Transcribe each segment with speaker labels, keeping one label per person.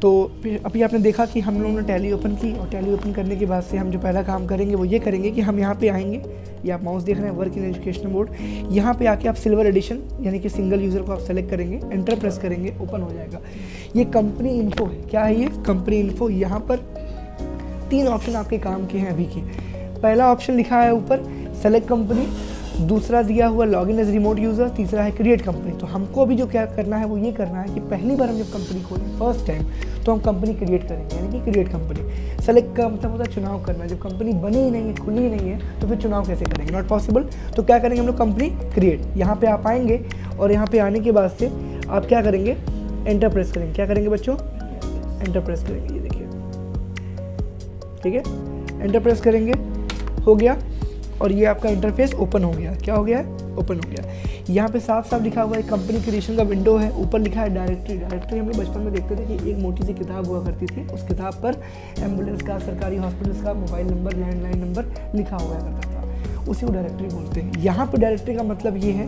Speaker 1: तो अभी आपने देखा कि हम लोगों ने टैली ओपन की, और टैली ओपन करने के बाद से हम जो पहला काम करेंगे वो ये करेंगे कि हम यहाँ पे आएंगे, ये आप माउस देख रहे हैं, वर्क इन एजुकेशन बोर्ड, यहाँ पे आके आप सिल्वर एडिशन यानी कि सिंगल यूज़र को आप सेलेक्ट करेंगे, एंटर प्रेस करेंगे, ओपन हो जाएगा। ये कंपनी इन्फो है। क्या है ये? Company info. यहाँ पर 3 ऑप्शन आपके काम के हैं अभी के। पहला ऑप्शन लिखा है ऊपर सेलेक्ट कंपनी, दूसरा दिया हुआ लॉगिन एज रिमोट यूज़र, तीसरा है क्रिएट कंपनी। तो हमको अभी जो क्या करना है वो ये करना है कि पहली बार हम जब कंपनी खोलें फर्स्ट टाइम, तो हम कंपनी क्रिएट करेंगे, यानी कि क्रिएट कंपनी। सेलेक्ट का मतलब होता है चुनाव करना। जब कंपनी बनी ही नहीं है, खुली ही नहीं है, तो फिर चुनाव कैसे करेंगे? Not possible. तो क्या करेंगे हम लोग? Company create. यहाँ पे आप आएंगे और यहाँ पे आने के बाद से आप क्या करेंगे? एंटर प्रेस करेंगे। क्या करेंगे बच्चों? एंटर प्रेस करेंगे। ये देखिए, ठीक है, एंटर प्रेस करेंगे, हो गया। और ये आपका इंटरफेस ओपन हो गया। क्या हो गया है? ओपन हो गया। यहाँ पे साफ साफ लिखा हुआ है कंपनी क्रिएशन का विंडो है, ऊपर लिखा है डायरेक्टरी। डायरेक्टरी हम लोग बचपन में देखते थे कि एक मोटी सी किताब हुआ करती थी, उस किताब पर एम्बुलेंस का, सरकारी हॉस्पिटल्स का मोबाइल नंबर, लैंडलाइन नंबर लिखा हुआ करता था, उसी को डायरेक्टरी बोलते हैं। यहाँ पर डायरेक्टरी का मतलब ये है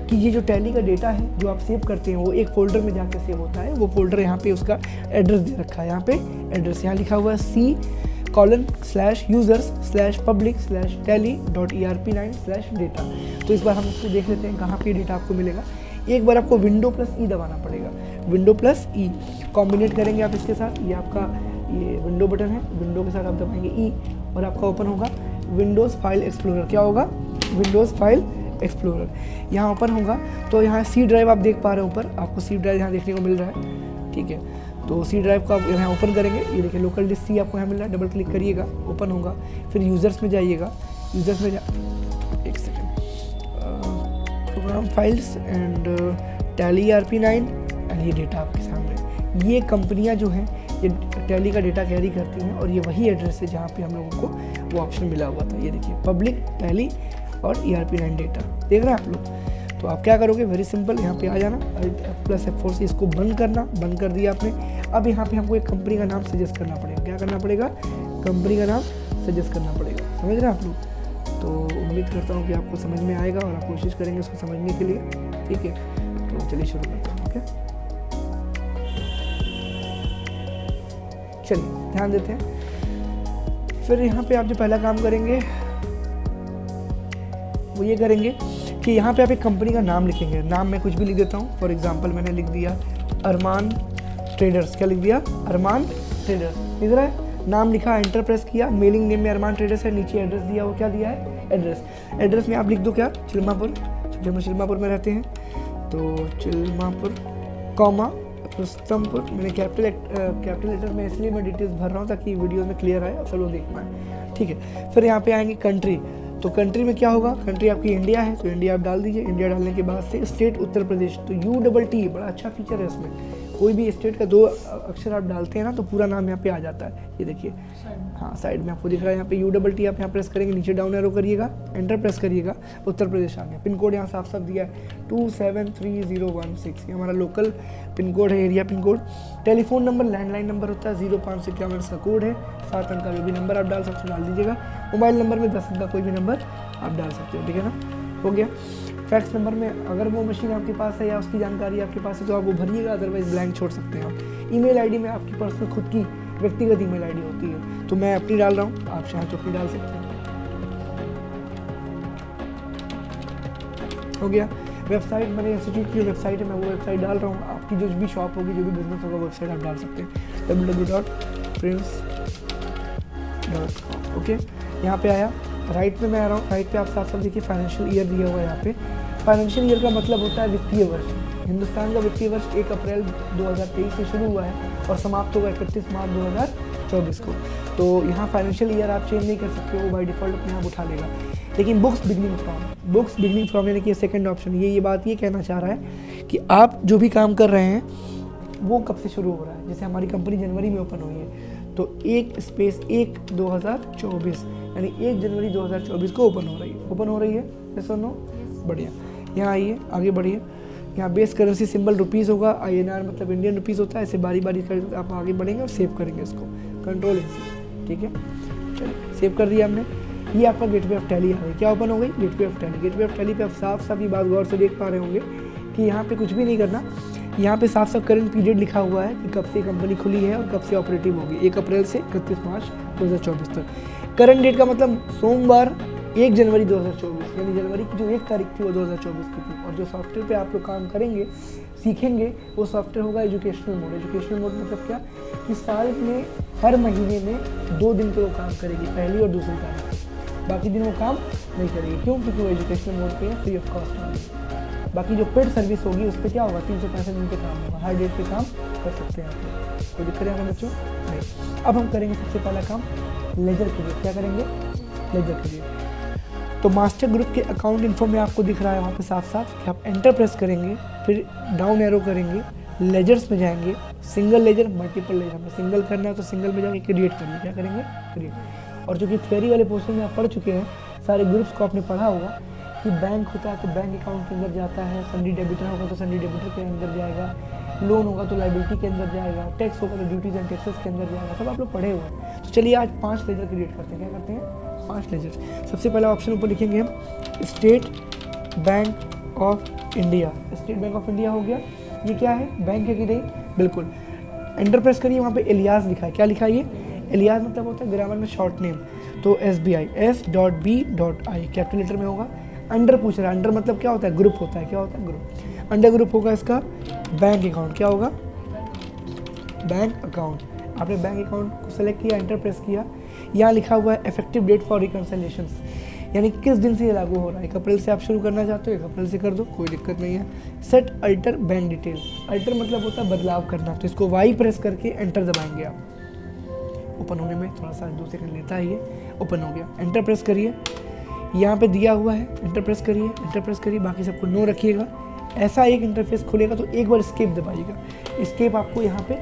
Speaker 1: कि ये जो टैली का डेटा है जो आप सेव करते हैं वो एक फोल्डर में जाकर सेव होता है। वो फोल्डर यहाँ पे उसका एड्रेस दे रखा है। यहाँ पे एड्रेस यहाँ लिखा हुआ है c:/users/public/tally.erp9/data। तो इस बार हम इसको देख लेते हैं कहाँ पे डेटा आपको मिलेगा। एक बार आपको Windows+E दबाना पड़ेगा। Windows+E कॉम्बिनेट करेंगे आप इसके साथ। ये आपका ये विंडो बटन है, विंडो के साथ आप दबाएंगे E और आपका ओपन होगा विंडोज़ फाइल एक्सप्लोरर। क्या होगा? विंडोज़ फाइल एक्सप्लोरर यहाँ ओपन होगा। तो यहाँ सी ड्राइव आप देख पा रहे हैं, ऊपर आपको सी ड्राइव यहाँ देखने को मिल रहा है, ठीक है। तो सी ड्राइव को आप यहाँ ओपन करेंगे, ये देखिए लोकल डिस्क सी आपको यहाँ मिल रहा है, डबल क्लिक करिएगा, ओपन होगा। फिर यूज़र्स में जाइएगा, यूज़र्स में एक second, program files and tally ERP9 and ये डेटा आपके सामने। ये कंपनियाँ जो हैं ये टैली का डेटा कैरी करती हैं, और ये वही एड्रेस है जहाँ पे हम लोगों को वो ऑप्शन मिला हुआ था। ये देखिए पब्लिक, टैली और ERP9 डेटा, देख रहे हैं आप लोग। तो आप क्या करोगे? वेरी सिंपल, यहाँ पे आ जाना, F+F4 से इसको बंद करना, बंद कर दिया आपने। अब यहाँ पे हमको एक कंपनी का नाम सजेस्ट करना पड़ेगा। क्या करना पड़ेगा? कंपनी का नाम सजेस्ट करना पड़ेगा। समझ रहे हैं आप लोग? तो उम्मीद करता हूँ कि आपको समझ में आएगा और आप कोशिश करेंगे उसको समझने के लिए, ठीक है। तो चलिए शुरू करते हैं, ओके। चलिए ध्यान देते हैं। फिर यहाँ पे आप जो पहला काम करेंगे वो ये करेंगे कि यहाँ पे आप एक कंपनी का नाम लिखेंगे। नाम मैं कुछ भी लिख देता हूँ। फॉर एग्जांपल मैंने लिख दिया अरमान ट्रेडर्स। क्या लिख दिया? अरमान ट्रेडर्स। लिख रहा है, नाम लिखा, एंटर प्रेस किया। मेलिंग नेम में अरमान ट्रेडर्स है, नीचे एड्रेस दिया, वो क्या दिया है? एड्रेस। एड्रेस में आप लिख दो क्या? चिल्मापुर, जब हम चिल्मापुर में रहते हैं तो चिल्मापुर, कॉमा रुस्तमपुर। मैंने कैपिटल लेटर में इसलिए मैं डिटेल्स भर रहा हूँ ताकि वीडियो में क्लियर आए और सब लोग देख पाएँ, ठीक है। फिर यहाँ पे आएंगे कंट्री। तो कंट्री में क्या होगा? कंट्री आपकी इंडिया है तो इंडिया आप डाल दीजिए। इंडिया डालने के बाद से स्टेट उत्तर प्रदेश, तो UTT बड़ा अच्छा फीचर है इसमें। कोई भी स्टेट का 2 अक्षर आप डालते हैं ना तो पूरा नाम यहाँ पे आ जाता है। ये देखिए, हाँ साइड में आपको दिख रहा है यहाँ पे UTT। आप यहाँ प्रेस करेंगे, नीचे डाउन एरो करिएगा, एंटर प्रेस करिएगा, उत्तर प्रदेश आ गया। पिन कोड यहाँ साफ साफ दिया है 273016, ये हमारा लोकल पिन कोड है, area pin code. Telephone number, landline number होता है 0551 का कोड है, 7 अंक का जो भी नंबर आप डाल सकते हो डाल दीजिएगा। मोबाइल नंबर में 10 अंक का कोई भी नंबर आप डाल सकते हो, ठीक है ना, हो गया। फैक्स नंबर में अगर वो मशीन आपके पास है या उसकी जानकारी आपके पास है तो आप वो भरिएगा, अदरवाइज ब्लैंक छोड़ सकते हैं आप। ईमेल आईडी में आपकी पर्सनल खुद की व्यक्तिगत ईमेल आईडी होती है, तो मैं अपनी डाल रहा हूँ, आप चाहें तो अपनी डाल सकते हैं, हो गया। वेबसाइट मेरे इंस्टीट्यूट की वेबसाइट है, मैं वो वेबसाइट डाल रहा हूँ। आपकी जो भी शॉप होगी, जो भी बिजनेस होगा, वेबसाइट आप डाल सकते हैं www.prince.com, ओके। यहाँ पे आया, राइट में मैं आ रहा हूँ। राइट पे आप साफ साफ देखिए फाइनेंशियल ईयर दिया हुआ है यहाँ पे। फाइनेंशियल ईयर का मतलब होता है वित्तीय वर्ष। हिंदुस्तान का वित्तीय वर्ष 1 अप्रैल 2023 से शुरू हुआ है और समाप्त होगा 31 मार्च 2024 को। तो यहाँ फाइनेंशियल ईयर आप चेंज नहीं कर सकते हो, बाय डिफॉल्ट अपने आप उठा लेगा। लेकिन बुक्स बिगनिंग फ्रॉम यानी कि सेकंड ऑप्शन, ये बात ये कहना चाह रहा है कि आप जो भी काम कर रहे हैं वो कब से शुरू हो रहा है। जैसे हमारी कंपनी जनवरी में ओपन हुई है, तो 1/1/2024 यानी 1 जनवरी 2024 को ओपन हो रही है, ऐसा नो, बढ़िया। यहाँ आइए, आगे बढ़िए। यहाँ बेस करेंसी सिंबल रुपीज़ होगा, INR मतलब इंडियन रुपीज़ होता है। ऐसे बारी बारी कर आप आगे बढ़ेंगे और सेव करेंगे इसको, कंट्रोल से, ठीक है। चलिए सेव कर दिया हमने। ये आपका गेटवे ऑफ टैली आ गई। क्या ओपन हो गई? Gateway of tally. Gateway of tally पे आप साफ साफ ये बात गौर से देख पा रहे होंगे कि यहाँ पे कुछ भी नहीं करना। यहाँ पे साफ साफ करंट पीरियड लिखा हुआ है कि कब से कंपनी खुली है और कब से ऑपरेटिव होगी, 1 अप्रैल से 31 मार्च 2024 तक। करंट डेट का मतलब सोमवार 1 जनवरी 2024, यानी जनवरी की जो 1 तारीख थी वो 2024 की थी। और जो सॉफ्टवेयर पे आप लोग काम करेंगे, सीखेंगे, वो सॉफ्टवेयर होगा एजुकेशनल मोड। एजुकेशनल मोड मतलब क्या कि साल में हर महीने में 2 दिन तो वो काम करेगी, पहली और दूसरी तारीख, बाकी दिन वो काम नहीं करेगी। क्यों? क्योंकि वो एजुकेशनल मोड पे फ्री ऑफ कॉस्ट होगी। बाकी जो पेड सर्विस होगी उस पर क्या होगा, 365 दिन पे काम होगा, हर डेट पे काम कर सकते हैं आप लोग। कोई दिक्कत है हमें बच्चों? नहीं। अब हम करेंगे सबसे पहला काम लेजर क्रिएट। क्या करेंगे? Laser create. तो मास्टर ग्रुप के अकाउंट इन्फो में आपको दिख रहा है वहाँ पे साफ साफ कि आप एंटर प्रेस करेंगे, फिर डाउन एरो करेंगे, लेजर्स में जाएंगे, सिंगल लेजर, मल्टीपल लेजर। हमें सिंगल करना है तो सिंगल में जाके क्रिएट करिए। क्या करेंगे? क्रिएट। और जो कि थियोरी वाले पोर्शन में आप पढ़ चुके हैं, सारे ग्रुप्स को आपने पढ़ा होगा कि बैंक होता है तो बैंक अकाउंट के अंदर जाता है, सन्डी डेबिटर होगा तो सन्डी डेबिटर के अंदर जाएगा, लोन होगा तो लाइबिलिटी के अंदर जाएगा, टैक्स होगा तो ड्यूटीज एंड टैक्सेस के अंदर जाएगा। सब आप लोग पढ़े हुए हैं। तो चलिए आज 5 लेजर क्रिएट करते हैं। क्या करते हैं? 5 लेजर। सबसे पहला ऑप्शन ऊपर लिखेंगे हम state bank of India. State bank of India हो गया। ये क्या है? बैंक है कि नहीं? बिल्कुल। एंटर प्रेस करिए, वहाँ पे एलियास लिखा है। क्या लिखा है? ये एलियास मतलब होता है ग्रामर में शॉर्ट नेम, तो SBI S.B.I कैपिटल लेटर में होगा। अंडर पूछ रहा है, अंडर मतलब क्या होता है? ग्रुप होता है। क्या होता है? ग्रुप। अंडर ग्रुप होगा इसका बैंक अकाउंट। क्या होगा? Bank account. आपने बैंक अकाउंट को सेलेक्ट किया, एंटर प्रेस किया। यहाँ लिखा हुआ है इफेक्टिव डेट फॉर रिकंसिलिएशन, यानी किस दिन से ये लागू हो रहा है। 1 अप्रैल से आप शुरू करना चाहते हो, 1 अप्रैल से कर दो, कोई दिक्कत नहीं है। Set alter bank detail. Alter मतलब होता है बदलाव करना, तो इसको वाई प्रेस करके एंटर दबाएंगे आप। ओपन होने में थोड़ा सा 2 सेकंड लेता है, ये ओपन हो गया। एंटर प्रेस करिए, यहाँ पे दिया हुआ है, एंटर प्रेस करिए, एंटर प्रेस करिए, बाकी सबको नो रखिएगा। ऐसा एक इंटरफेस खुलेगा तो एक बार एस्केप दबाइएगा। एस्केप आपको यहाँ पे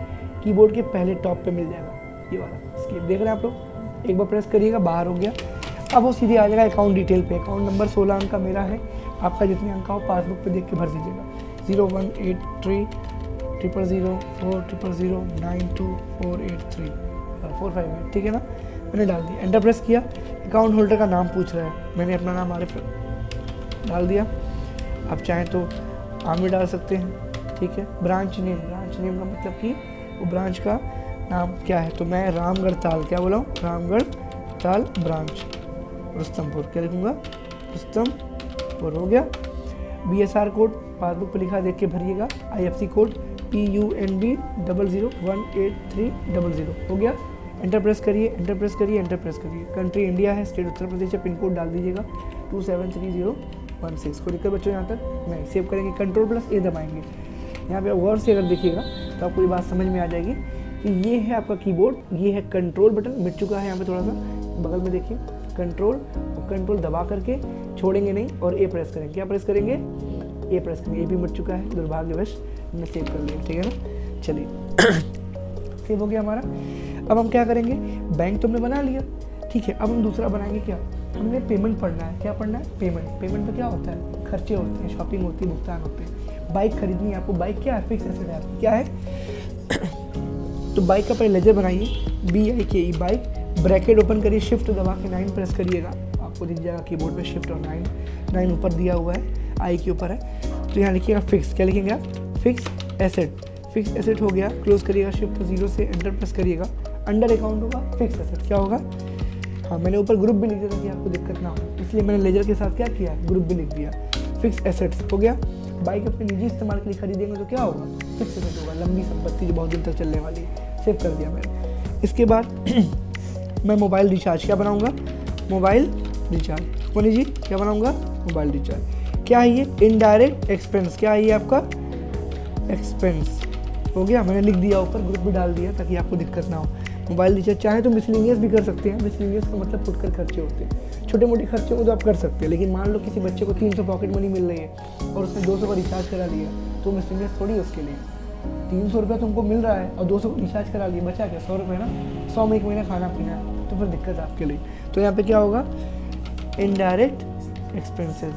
Speaker 1: कीबोर्ड के पहले टॉप पे मिल जाएगा, ये वाला एस्केप देख रहे हैं आप लोग। एक बार प्रेस करिएगा, बाहर हो गया। अब वो सीधे आ जाएगा अकाउंट डिटेल पे। अकाउंट नंबर 16 अंक का मेरा है, आपका जितने अंक का हो पासबुक पे देख के भर दीजिएगा। 0183 000 4000 92483 458, ठीक है ना? मैंने डाल दिया, एंटर प्रेस किया। अकाउंट होल्डर का नाम पूछ रहा है, मैंने अपना नाम आरिफ डाल दिया। आप चाहें तो आमिर डाल सकते हैं, ठीक है। ब्रांच नेम, ब्रांच नेम का मतलब कि वो ब्रांच का नाम क्या है, तो मैं रामगढ़ ताल, क्या बोला हूँ? रामगढ़ ताल ब्रांच रुस्तमपुर। क्या लिखूँगा? रुस्तमपुर। हो गया। BSR कोड पासबुक पर लिखा, देख के भरिएगा। IFC कोड PUNB 00183000 हो गया। एंटर प्रेस करिए, एंटर प्रेस करिए, एंटर प्रेस करिए। कंट्री इंडिया है, स्टेट उत्तर प्रदेश है, पिन कोड डाल दीजिएगा 273016। कोई दिक्कत बच्चों यहाँ तक? नहीं। सेव करेंगे, Ctrl+A दबाएंगे। यहाँ पे गौर से अगर देखिएगा तो आपको ये बात समझ में आ जाएगी कि ये है आपका कीबोर्ड, ये है कंट्रोल बटन, मिट चुका है यहाँ पे थोड़ा सा, बगल में देखिए कंट्रोल, और कंट्रोल दबा करके छोड़ेंगे नहीं और A प्रेस करेंगे। क्या प्रेस करेंगे? A प्रेस करेंगे। A भी मिट चुका है, दुर्भाग्यवश हमने सेव कर लिया, ठीक है ना? चलिए सेव हो गया हमारा। अब हम क्या करेंगे? बैंक तो हमने बना लिया, ठीक है। अब हम दूसरा बनाएंगे क्या? हमने पेमेंट पढ़ना है। क्या पढ़ना है? पेमेंट। पेमेंट में क्या होता है? खर्चे होते हैं, शॉपिंग होती है, भुगतान होते हैं। बाइक खरीदनी है आपको, बाइक क्या है? फिक्स एसेट है आपकी, क्या है? तो बाइक का पहले लेजर बनाइए, BIKE बाइक, ब्रैकेट ओपन करिए, शिफ्ट दबा के 9 प्रेस करिएगा, आपको दिख जाएगा कीबोर्ड पे शिफ्ट और 9 ऊपर दिया हुआ है, आई के ऊपर है। तो यहाँ लिखिएगा फिक्स। क्या लिखेंगे आप? Fix asset. फिक्स एसेट हो गया, क्लोज करिएगा, शिफ्ट 0 से एंटर प्रेस करिएगा। अंडर अकाउंट होगा फिक्स एसेट। क्या होगा? हाँ, मैंने ऊपर ग्रुप भी लिख दिया ताकि आपको दिक्कत ना हो, इसलिए मैंने लेजर के साथ क्या किया? ग्रुप भी लिख दिया। फिक्स एसेट्स हो गया। बाइक अपने निजी इस्तेमाल के लिए खरीदेंगे तो क्या होगा? फिक्स एसेट होगा, लंबी संपत्ति जो बहुत दिन तक चलने वाली है। सेव कर दिया मैंने। इसके बाद मैं मोबाइल रिचार्ज क्या बनाऊँगा? Mobile recharge. मोनी जी क्या बनाऊँगा? Mobile recharge. क्या है ये? Indirect expense. क्या है ये आपका? एक्सपेंस। हो गया, मैंने लिख दिया ऊपर, ग्रुप भी डाल दिया ताकि आपको दिक्कत ना हो। मोबाइल रिचार्ज चाहे तो मिसलिनियस भी कर सकते हैं। मिसलिनियस का मतलब फुटकर खर्चे होते हैं, छोटे मोटे खर्चे को तो आप कर सकते हैं, लेकिन मान लो किसी बच्चे को 300 पॉकेट मनी मिल रही है और उसने 200 का रिचार्ज करा लिया, तो मिसलिनियस थोड़ी है उसके लिए। 300 रुपये तुमको मिल रहा है और 200 का रिचार्ज करा लिया, बचा क्या? 100 रुपये ना। 100 में 1 महीना खाना पीना है, तो फिर दिक्कत है आपके लिए। तो यहाँ पे क्या होगा? इनडायरेक्ट एक्सपेंसेस,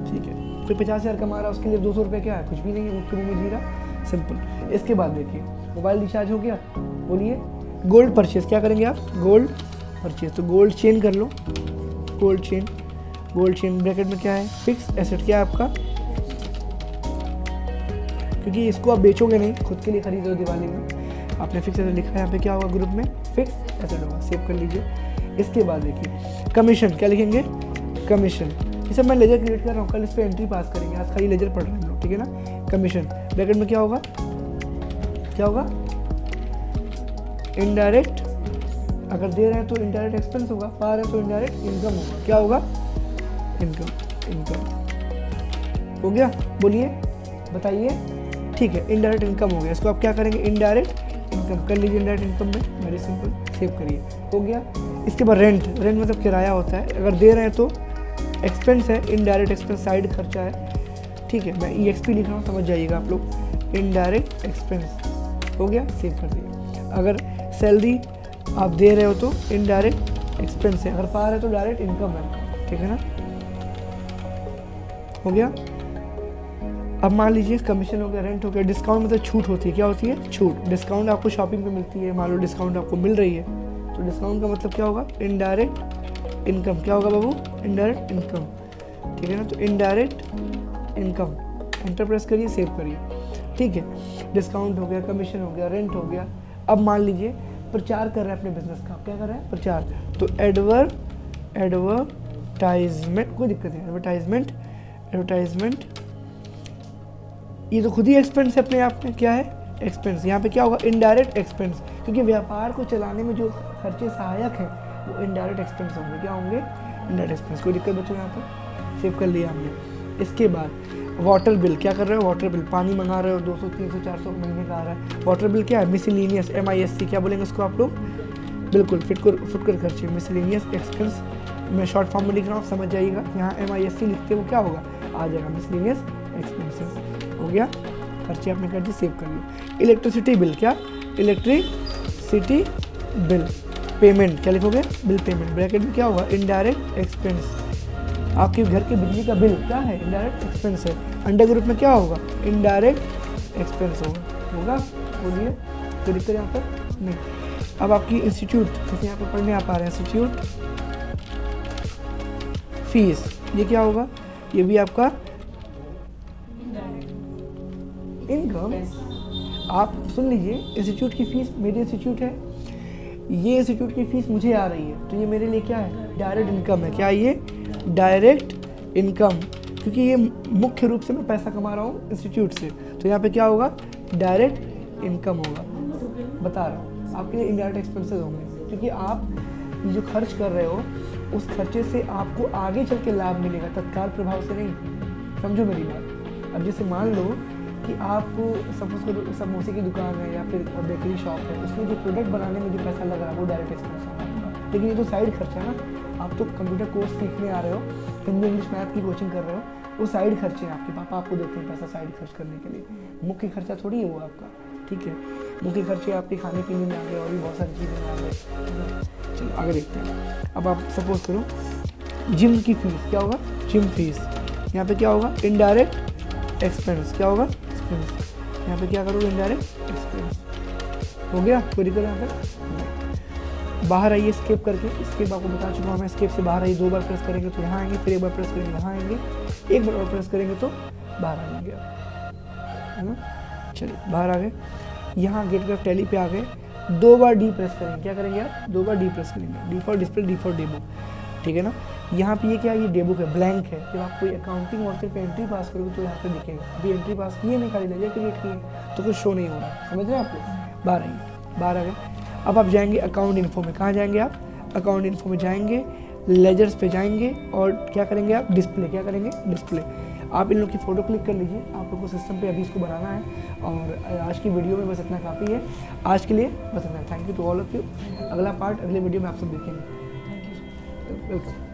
Speaker 1: ठीक है। कोई 50,000 कमा रहा है, उसके लिए 200 रुपये क्या है? कुछ भी नहीं है, मुख्य मुँह में जी रहा, सिंपल। इसके बाद देखिए, मोबाइल रिचार्ज हो गया, बोलिए। Gold purchase. क्या करेंगे आप? Gold purchase. तो गोल्ड चेन कर लो, gold chain. Gold chain bracket में क्या है? Fix asset. क्या है आपका? क्योंकि इसको आप बेचोगे नहीं, खुद के लिए खरीद रहे हो दिवाली में। आपने फिक्स एसेट लिखा है, यहाँ पे क्या होगा ग्रुप में फिक्स एसेट होगा, सेव कर लीजिए। इसके बाद देखिए कमीशन, क्या लिखेंगे कमीशन। ये सब मैं लेजर क्रिएट कर रहा हूँ, कल इस पर एंट्री पास करेंगे, आज खाली लेजर पढ़ रहे हैं हम लोग, ठीक है ना। कमीशन ब्रैकेट में क्या होगा, क्या होगा इनडायरेक्ट, अगर दे रहे हैं तो इनडायरेक्ट एक्सपेंस होगा, पा रहे हैं तो इनडायरेक्ट इनकम होगा। क्या होगा इनकम, इनकम हो गया, बोलिए बताइए। ठीक है, इनडायरेक्ट इनकम हो गया। इसको आप क्या करेंगे इनडायरेक्ट इनकम कर लीजिए, इनडायरेक्ट इनकम में वेरी सिंपल, सेव करिए, हो गया। इसके बाद रेंट, रेंट मतलब किराया होता है, अगर दे रहे हैं तो एक्सपेंस है, इनडायरेक्ट एक्सपेंस साइड खर्चा है, ठीक है। मैं EXP लिख रहा हूँ, समझ जाइएगा आप लोग, इनडायरेक्ट एक्सपेंस हो गया, सेव कर दिए। अगर सैलरी आप दे रहे हो तो इनडायरेक्ट एक्सपेंस है, अगर पा रहे हो तो डायरेक्ट इनकम है, ठीक है ना, हो गया। अब मान लीजिए कमीशन हो गया, रेंट हो गया, डिस्काउंट मतलब छूट होती है, क्या होती है छूट। डिस्काउंट आपको शॉपिंग पे मिलती है, मान लो डिस्काउंट आपको मिल रही है, तो डिस्काउंट का मतलब क्या होगा इनडायरेक्ट इनकम। क्या होगा बाबू इनडायरेक्ट इनकम, ठीक है ना। तो इनडायरेक्ट इनकम, एंटर प्रेस करिए, सेव करिए, ठीक है। डिस्काउंट हो गया, कमीशन हो गया, रेंट हो गया। अब मान लीजिए प्रचार कर रहे हैं अपने बिजनेस का, क्या कर रहे हैं प्रचार, तो एडवर्टाइजमेंट, कोई दिक्कत नहीं, एडवर्टाइजमेंट, एडवर्टाइजमेंट ये तो खुद ही एक्सपेंस है अपने आप में, क्या है एक्सपेंस। यहाँ पे क्या होगा इनडायरेक्ट एक्सपेंस, क्योंकि व्यापार को चलाने में जो खर्चे सहायक हैं वो इनडायरेक्ट एक्सपेंस होंगे, क्या होंगे इनडायरेक्ट एक्सपेंस। कोई दिक्कत बच्चों यहाँ पर, सेव कर लिया हमने। इसके बाद वाटर बिल, क्या कर रहे हो वाटर बिल, पानी मंगा रहे हो 200 300 400 महीने का आ रहा है। वाटर बिल क्या है मिसलिनियस, MISC क्या बोलेंगे उसको आप लोग, बिल्कुल फुटकर खर्चे, मिसलिनियस एक्सपेंस। मैं शॉर्ट फॉर्म में लिख रहा हूँ, समझ जाइएगा। यहाँ MISC लिखते वो क्या होगा आ जाएगा मिसलिनियस एक्सपेंसेस, हो गया। खर्चे आपने कर दी, सेव कर लो। इलेक्ट्रिसिटी बिल, क्या इलेक्ट्रिसिटी बिल पेमेंट, क्या लिखोगे बिल पेमेंट, ब्रैकेट में क्या होगा इनडायरेक्ट एक्सपेंस। आपके घर के बिजली का बिल क्या है इनडायरेक्ट एक्सपेंस है, अंडर ग्रुप में क्या होगा इनडायरेक्ट एक्सपेंस होगा, बोलिए कोई दिक्कत यहाँ पर नहीं। अब आपकी इंस्टीट्यूट, जैसे यहाँ पर पढ़ने आप आ रहे हैं इंस्टीट्यूट फीस, ये क्या होगा, ये भी आपका इनकम। आप सुन लीजिए, इंस्टीट्यूट की फीस, मेरी इंस्टीट्यूट है, ये इंस्टीट्यूट की फीस मुझे आ रही है, तो ये मेरे लिए क्या है डायरेक्ट इनकम है। क्या ये डायरेक्ट इनकम, क्योंकि ये मुख्य रूप से मैं पैसा कमा रहा हूँ इंस्टीट्यूट से, तो यहाँ पे क्या होगा डायरेक्ट इनकम होगा। बता रहा हूँ आपके लिए इनडायरेक्ट एक्सपेंसेस होंगे, क्योंकि आप जो खर्च कर रहे हो उस खर्चे से आपको आगे चल के लाभ मिलेगा, तत्काल प्रभाव से नहीं। समझो मेरी बात। अब जैसे मान लो कि आप सपोज करो समोसे की दुकान है या फिर बेकरी शॉप है, उसमें जो प्रोडक्ट बनाने में जो पैसा लग रहा है वो डायरेक्ट एक्सपेंस है आपका, लेकिन ये तो साइड खर्चा है ना। आप तो कंप्यूटर कोर्स सीखने आ रहे हो, हिंदी इंग्लिश मैथ की कोचिंग कर रहे हो, वो साइड खर्चे हैं आपके, पापा आपको देते हैं पैसा साइड खर्च करने के लिए, मुख्य खर्चा थोड़ी है वो आपका, ठीक है। मुख्य खर्चे आपके खाने पीने में आ गए और भी बहुत सारी चीज़ें में आ गए। चलो आगे देखते हैं। अब आप सपोज करो जिम की फीस, क्या होगा जिम फीस, यहाँ पे क्या होगा इनडायरेक्ट एक्सपेंस, क्या होगा एक्सपेंस, यहाँ पे क्या करोगे इनडायरेक्ट एक्सपेंस, हो गया। कोई दिक्कत यहाँ पर, बाहर आइए स्केप करके, स्केप आपको बता चुका हूँ मैं, स्केप से बाहर आइए, 2 बार प्रेस करेंगे तो यहाँ आएंगे, फिर 1 बार प्रेस करेंगे यहाँ आएंगे, 1 बार और प्रेस करेंगे तो बाहर आ जाएंगे, है ना। चलिए बाहर आ गए, यहाँ गेटवे ऑफ टैली पे आ गए, 2 बार डी प्रेस करेंगे, क्या करेंगे आप 2 बार डी प्रेस करेंगे, D for display, D for demo, ठीक है ना। यहाँ पे ये क्या है, ये डेबुक है, ब्लैंक है। जब आप कोई अकाउंटिंग वर्कर पे एंट्री पास करोगे तो यहाँ पे दिखेगा, अभी एंट्री पास किए नहीं, खाली लेजर क्रिएट किए तो कुछ शो नहीं हो रहा, समझ रहे हैं आप लोग। बाहर आइए, बाहर आ गए। अब आप जाएंगे अकाउंट इन्फो में, कहाँ जाएंगे आप अकाउंट इन्फो में जाएंगे, लेजर्स पे जाएंगे और क्या करेंगे आप डिस्प्ले, क्या करेंगे डिस्प्ले। आप इन लोग की फ़ोटो क्लिक कर लीजिए, आप लोग को सिस्टम पे अभी इसको बनाना है। और आज की वीडियो में बस इतना काफ़ी है, आज के लिए बस इतना। Thank you to all of you. अगला पार्ट अगले वीडियो में आप सब देखेंगे। Thank you, welcome.